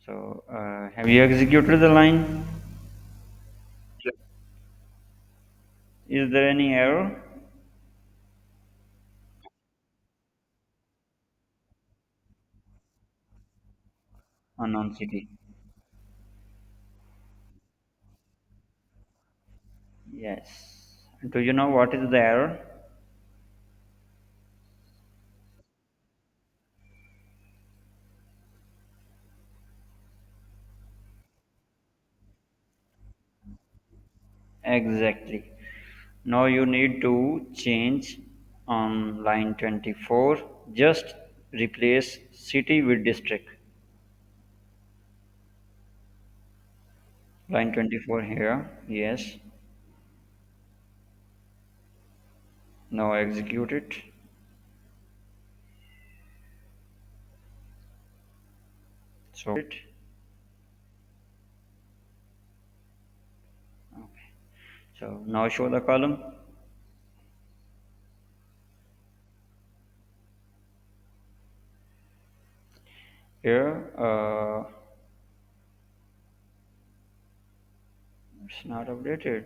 So, have you executed the line? Is there any error? Unknown city. Yes. Do you know what is the error? Exactly. Now you need to change on line 24. Just replace city with district. Line 24 here. Yes. Now execute it. So it. Okay. So now show the column. Here, it's not updated.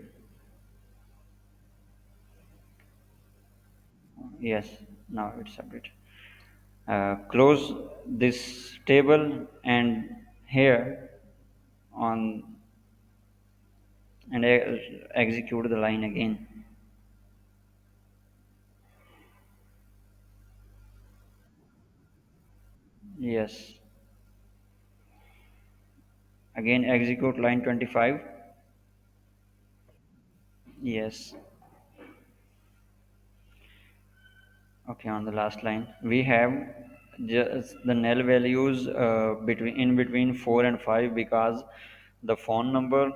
Yes, now it's updated. Close this table and here on and execute the line again. Yes, again execute line 25. Yes, okay, on the last line we have just the null values between 4 and 5 because the phone number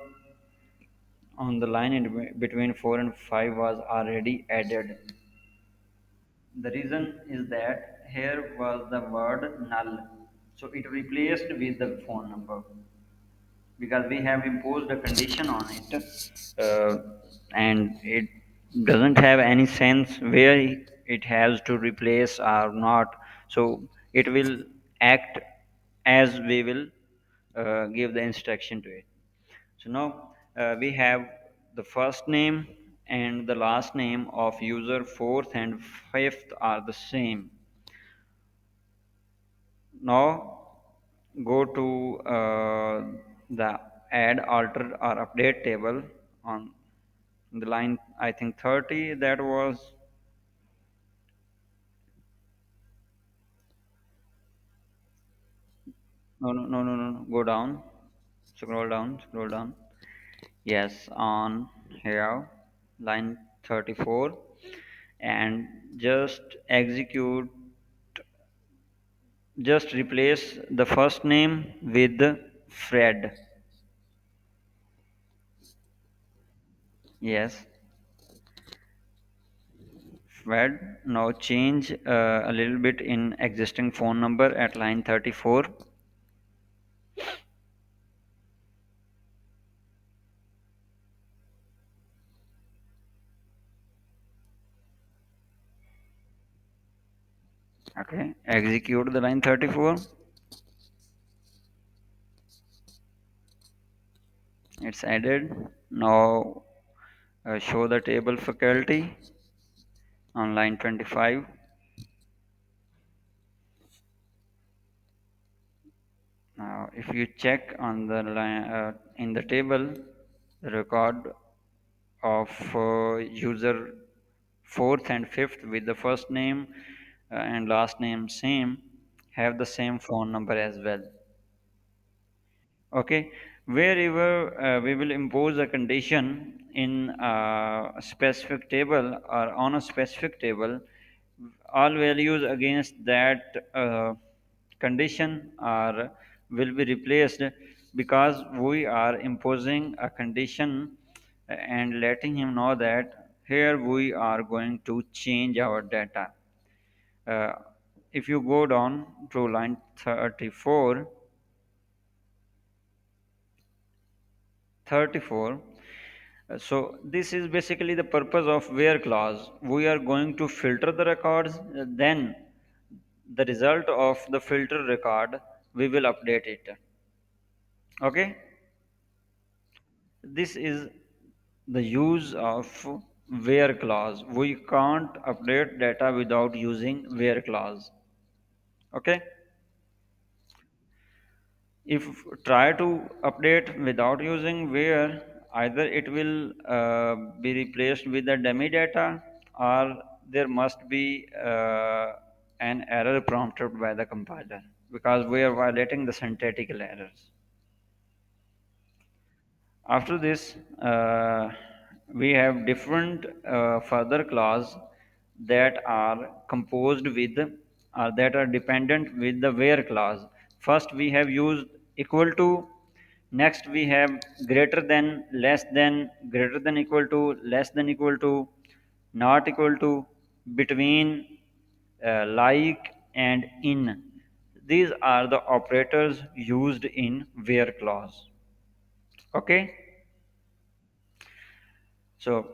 on the line in between 4 and 5 was already added. The reason is that here was the word null, so it replaced with the phone number because we have imposed a condition on it, and it doesn't have any sense where it has to replace or not. So it will act as we will give the instruction to it. So now we have the first name and the last name of user fourth and fifth are the same. Now go to the add, alter or update table on the line I think 30 that was. No, go down, scroll down. Yes, on here line 34 and just execute, just replace the first name with Fred. Yes, Fred. Now change a little bit in existing phone number at line 34. Okay, execute the line 34. It's added. Now show the table faculty on line 25. Now, if you check on the line in the table, the record of user fourth and fifth with the first name and last name same have the same phone number as well. Okay, wherever we will impose a condition in a specific table or on a specific table, all values against that condition are will be replaced because we are imposing a condition and letting him know that here we are going to change our data. Uh, if you go down to line 34, 34. So this is basically the purpose of where clause. We are going to filter the records, then the result of the filter record we will update it. Okay, this is the use of where clause. We can't update data without using where clause. Okay, if try to update without using where, either it will be replaced with the dummy data, or there must be an error prompted by the compiler, because we are violating the syntactical errors. After this, we have different further clause that are composed with, or that are dependent with the where clause. First, we have used equal to. Next, we have greater than, less than, greater than equal to, less than equal to, not equal to, between, like, and in. These are the operators used in where clause. Okay. So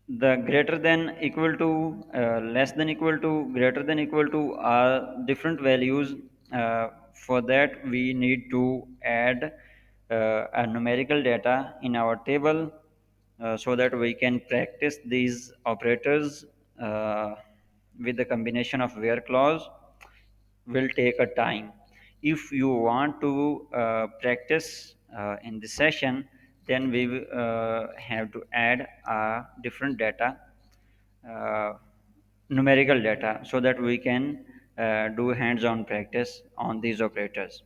the greater than equal to, less than equal to, greater than equal to are different values. For that, we need to add a numerical data in our table, so that we can practice these operators uh, with the combination of where clause. Will take a time. If you want to practice in this session, then we have to add different data, uh, numerical data, so that we can do hands-on practice on these operators.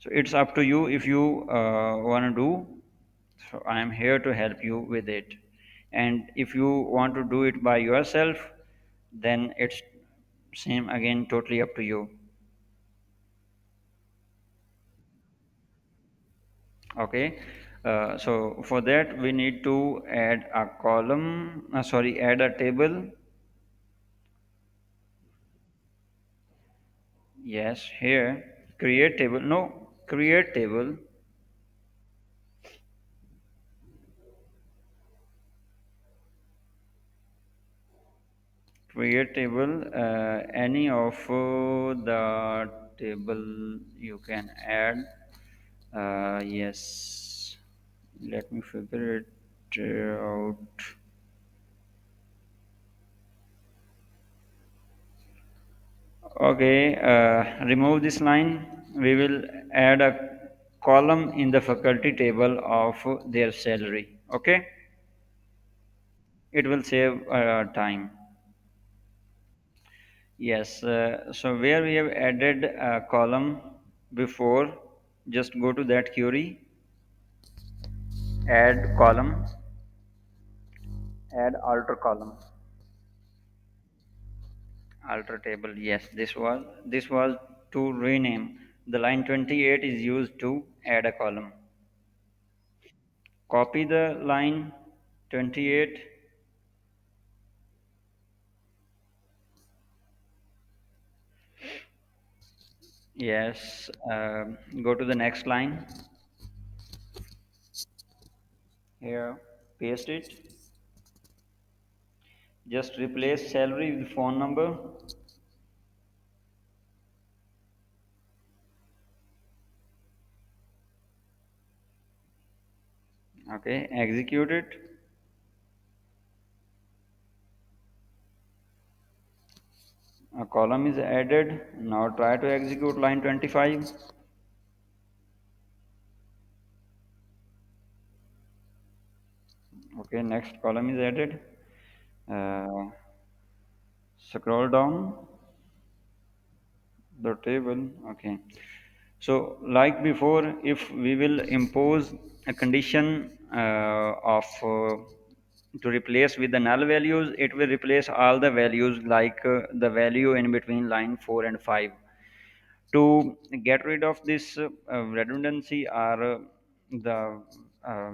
So it's up to you if you want to do. So I am here to help you with it. And if you want to do it by yourself, then it's same again, totally up to you. Okay, so for that we need to add a column, sorry, add a table. Yes, here, create table, no, create table, create table, any of the table you can add. Yes, let me figure it out. Okay, remove this line. We will add a column in the faculty table of their salary. Okay, it will save time. Yes, so where we have added a column before, just go to that query, add column, add alter column, alter table. Yes, this was to rename. The line 28 is used to add a column. Copy the line 28. Yes, go to the next line. Here, paste it. Just replace salary with phone number. Okay, execute it. A column is added. Now try to execute line 25. Okay, next column is added. Uh, Scroll down the table. Okay. So, like before, if we will impose a condition to replace with the null values, it will replace all the values, like the value in between line 4 and 5. To get rid of this redundancy, or the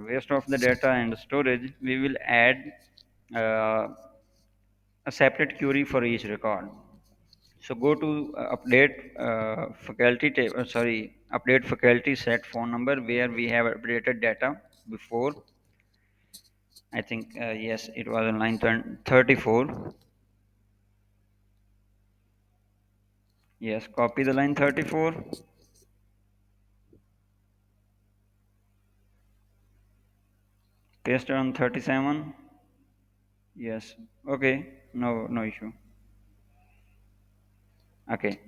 waste of the data and storage, we will add uh, a separate query for each record. So go to update faculty table. Sorry, update faculty set phone number, where we have updated data before. I think yes, it was on line 34. Yes, copy the line 34. Paste on 37. Yes. Okay. No issue. Okay.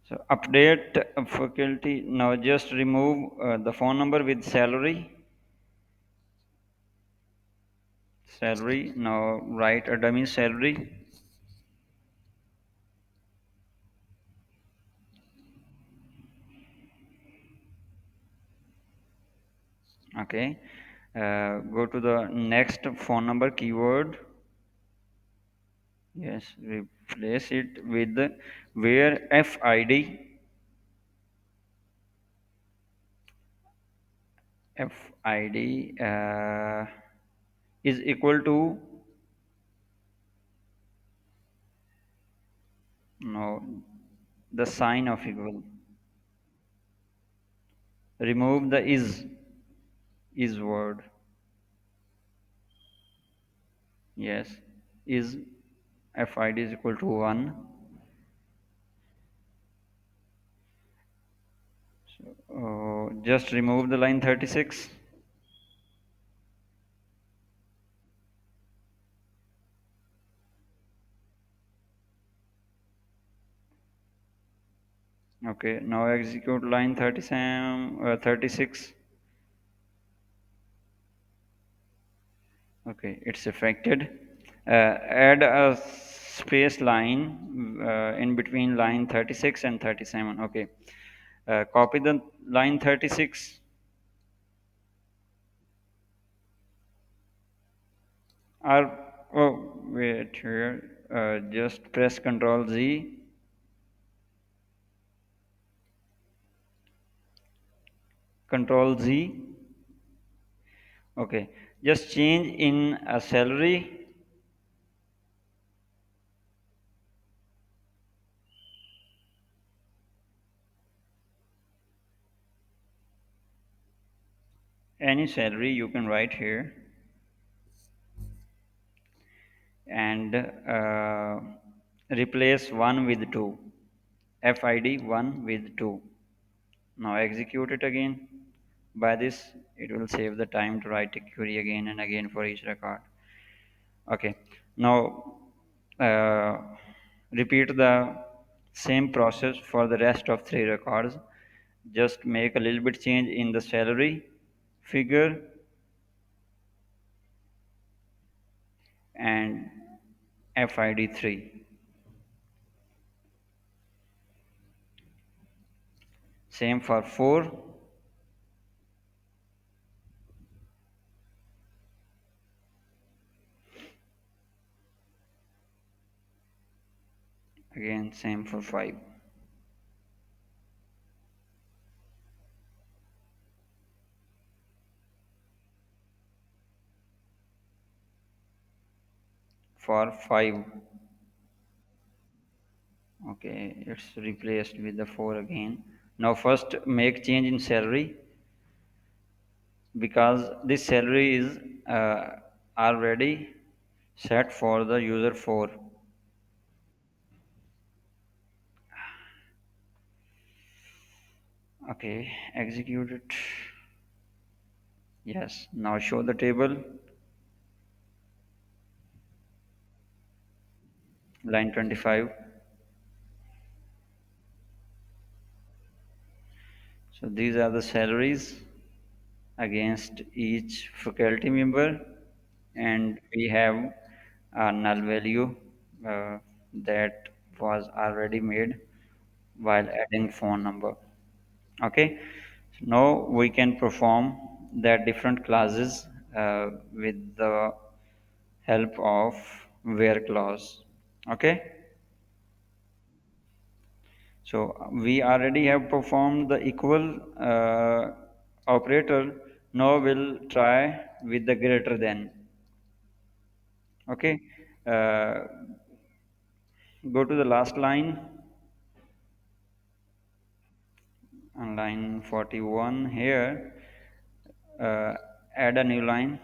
So update faculty. Now just remove the phone number with salary. Salary. Now write a dummy salary. Okay. Go to the next phone number keyword. Yes. Replace it with where FID is equal to, no, the sign of equal. Remove the is word. Yes, is FID is equal to 1. Just remove the line 36. Okay, now execute line 37, 36. Okay, it's affected. Add a space line in between line 36 and 37. Okay, copy the line 36. Or, oh, wait here. Just press Control Z. Control Z. Okay, just change in a salary. Any salary you can write here, and replace 1 with 2. FID 1 with 2. Now execute it again. By this, it will save the time to write a query again and again for each record. Okay, now uh, repeat the same process for the rest of 3 records. Just make a little bit change in the salary figure and FID 3. Same for 4. Again, same for 5. For 5. Okay, it's replaced with the 4 again. Now first make change in salary, because this salary is already set for the user 4. Okay, execute it. Yes, now show the table, line 25. So these are the salaries against each faculty member, and we have a null value uh, that was already made while adding phone number. Okay, so now we can perform the different classes with the help of where clause. Okay, so we already have performed the equal operator. Now we'll try with the greater than. Okay, uh, go to the last line on line 41 here. uh, Add a new line.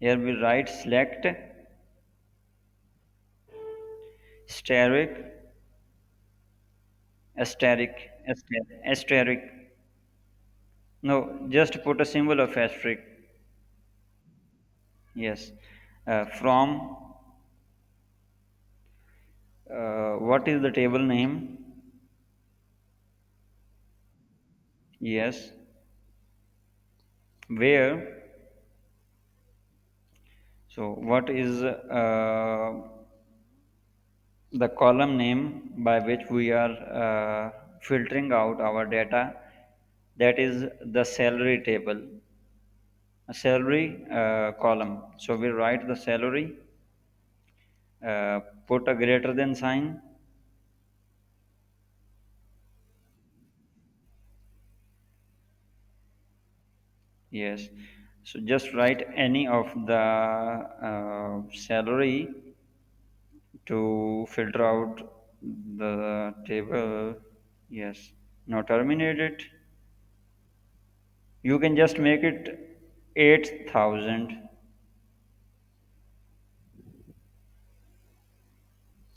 Here we write select asterisk asterisk asterisk No, just put a symbol of asterisk. Yes. From what is the table name? Yes. Where? So what is the column name by which we are filtering out our data? That is the salary table, a salary column. So we write the salary, put a greater than sign. Yes. So just write any of the salary to filter out the table. Yes. Now terminate it. You can just make it 8,000.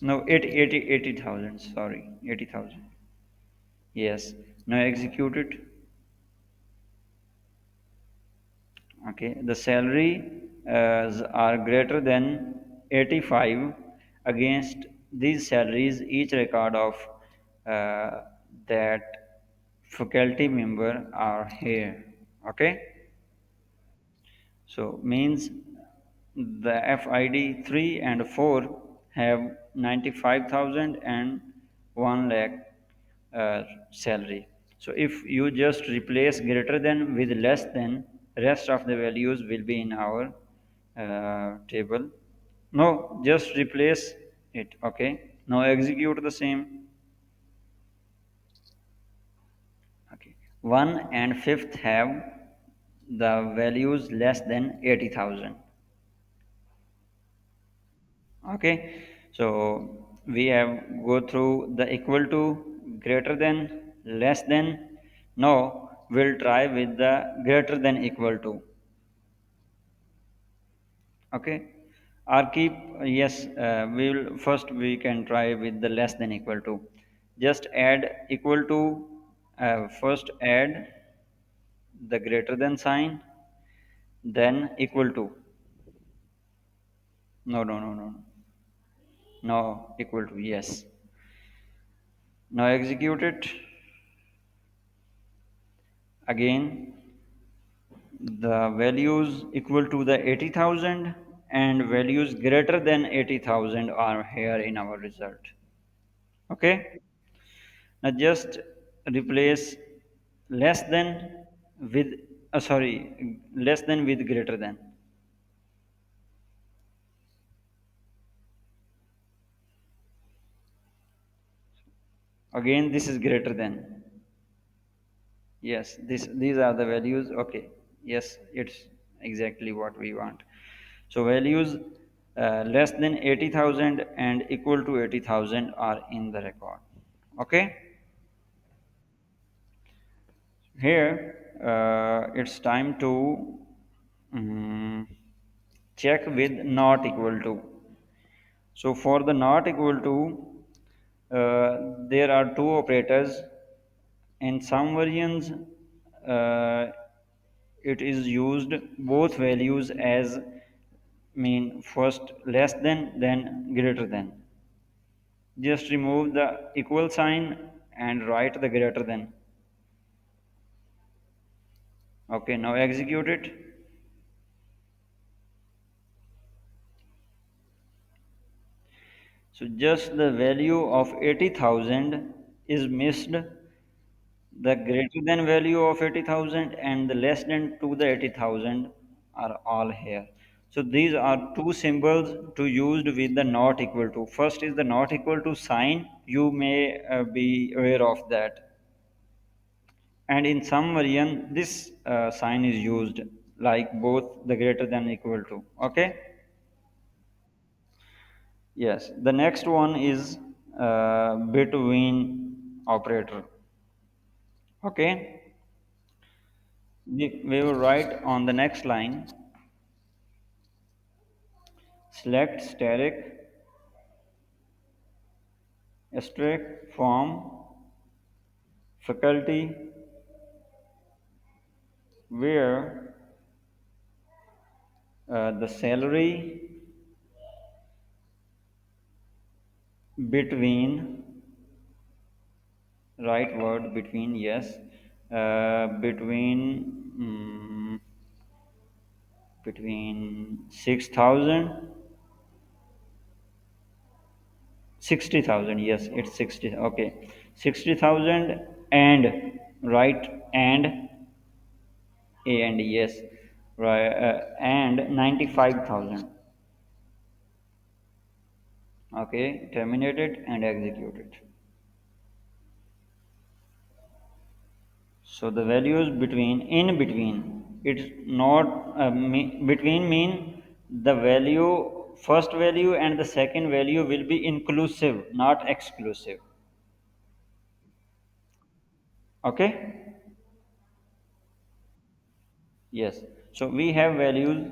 No, 80,000. Sorry, 80,000. Yes. Now execute it. Okay. The salary are greater than 85. Against these salaries, each record of uh, that faculty member are here. Okay. So means the FID 3 and 4 have 95,000 and 1 lakh salary. So if you just replace greater than with less than, rest of the values will be in our table. No, just replace it. Okay. Now execute the same. Okay. 1 and 5th have the values less than 80,000. Okay, so we have go through the equal to, greater than, less than. Now we'll try with the greater than equal to. Okay, or keep, yes, we will first we can try with the less than equal to. Just add equal to, first add the greater than sign, then equal to. No, no, no, no, no. No, equal to, yes. Now execute it again. The values equal to the 80,000 and values greater than 80,000 are here in our result. Okay. Now just replace less than with, sorry, less than with greater than. Again, this is greater than. Yes, these are the values. Okay. Yes, it's exactly what we want. So values less than 80,000 and equal to 80,000 are in the record. Okay. Here it's time to mm, check with not equal to. So for the not equal to, there are two operators. In some versions, it is used both values as mean first less than then greater than. Just remove the equal sign and write the greater than. Okay, now execute it. So just the value of 80,000 is missed. The greater than value of 80,000 and the less than to the 80,000 are all here. So these are two symbols to used with the not equal to. First is the not equal to sign. You may be aware of that. And in some variant, this sign is used like both the greater than equal to. Okay. Yes. The next one is between operator. Okay. We will write on the next line, select static asterisk from faculty where the salary between, right word between, yes, between 6,000, 60,000, yes, it's 60, okay, 60,000 and, right, and a and yes, right, and 95,000, okay, terminated and executed. So the values between, in between, it's not between mean the value, first value and the second value will be inclusive, not exclusive. Okay? Yes. So we have values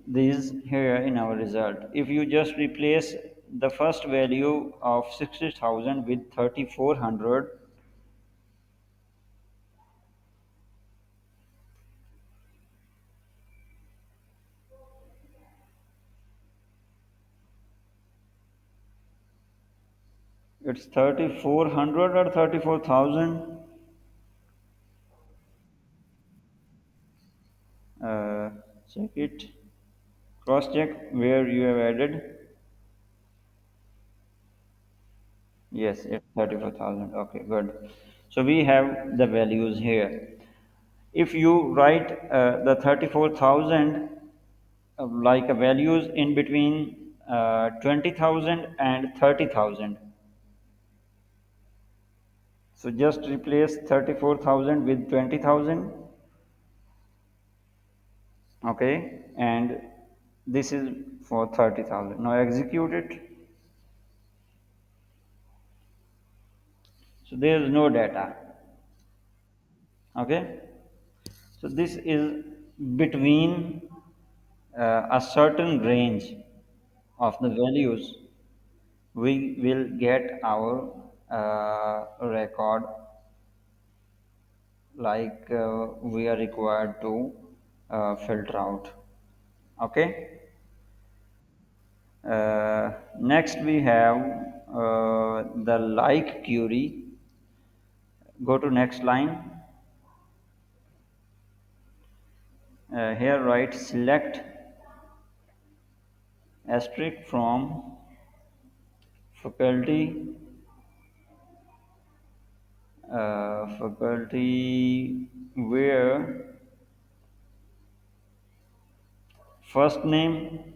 these here in our result. If you just replace the first value of 60,000 with 3,400, it's 3,400 or 34,000. Uh, check it. Cross check where you have added. Yes, it's 34,000. Okay, good. So we have the values here. If you write the 34,000 like values in between 20,000 and 30,000. So just replace 34,000 with 20,000. Okay, and this is for 30,000. Now execute it. So there is no data. Okay, so this is between a certain range of the values. We will get our record like we are required to filter out. Okay. Next we have the like query. Go to next line. Here write select asterisk from faculty, faculty where first name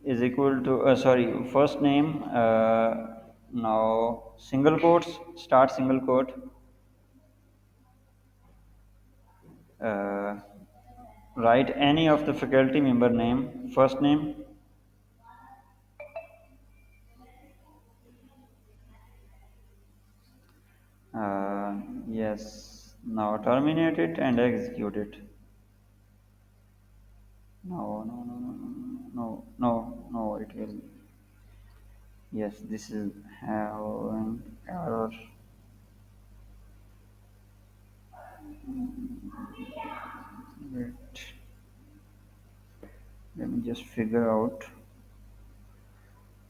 is equal to sorry, first name, now single quotes, start single quote, uh, write any of the faculty member name, first name, uh, yes, now terminate it and execute it. No, it will, yes, this is having error. Wait, let me just figure out.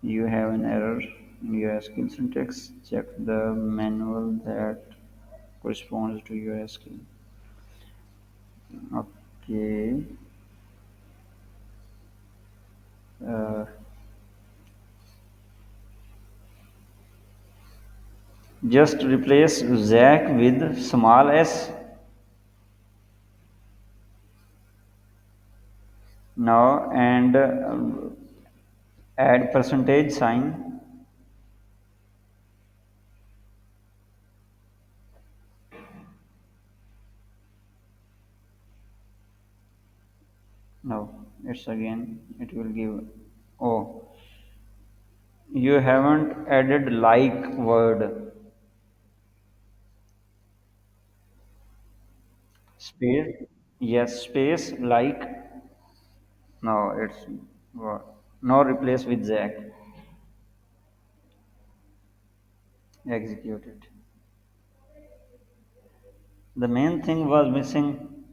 You have an error in your SQL syntax. Check the manual that corresponds to your SQL. Okay. Uh, just replace Zach with small s. Now and add percentage sign. No, it's again, it will give, oh, you haven't added like word. Space, yes, space like. No, it's no replace with Zach. Execute it. The main thing was missing.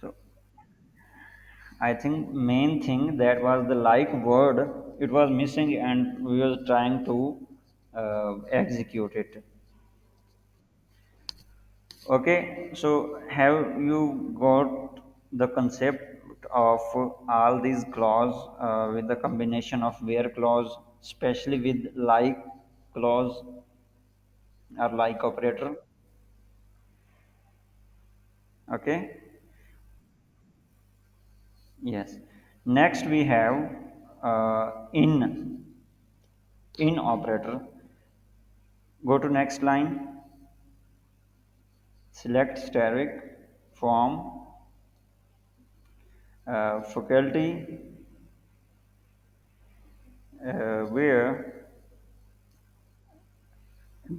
So I think main thing that was the like word, it was missing and we were trying to execute it. Okay, so have you got the concept of all these clause with the combination of where clause, especially with like clause or like operator? Okay, yes. Next we have in operator. Go to next line. Select static from faculty where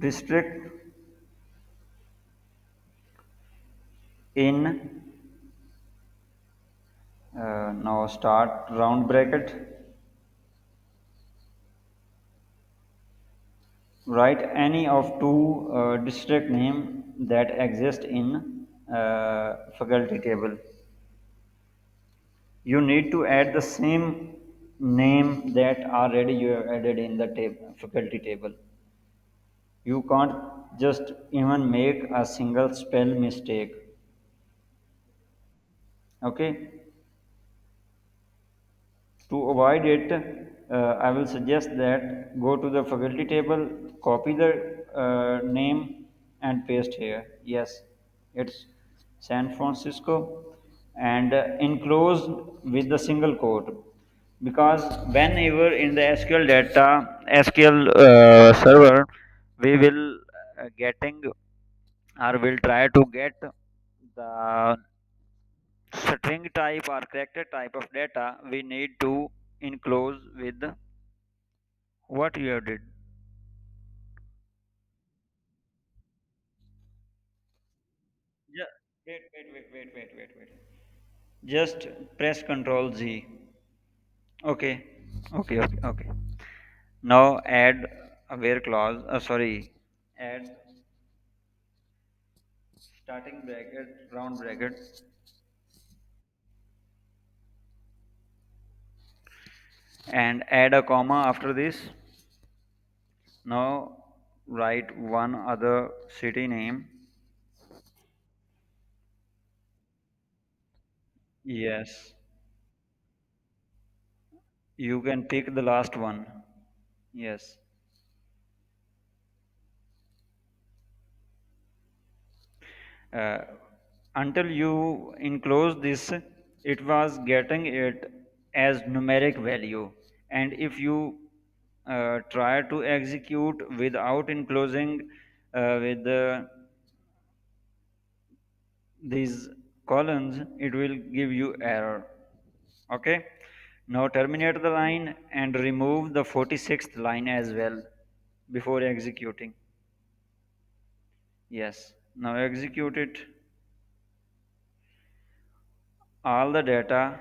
district in now start round bracket. Write any of two district name that exist in faculty table. You need to add the same name that already you have added in the faculty table. You can't just even make a single spell mistake. Okay. To avoid it, I will suggest that go to the faculty table, copy the name and paste here. Yes, it's San Francisco and enclose with the single quote. Because whenever in the SQL data, SQL server, we will getting or will try to get the string type or character type of data, we need to enclose with what you have did. Yeah. Wait. Just press Control Z. Okay. Okay. Now add a where clause. Sorry. Add starting bracket, round bracket, and add a comma after this. Now write one other city name. Yes. You can pick the last one. Yes. uh, until you enclose this, it was getting it as numeric value, and if you try to execute without enclosing with these columns, it will give you error. Okay, now terminate the line and remove the 46th line as well before executing. Yes, now execute it. All the data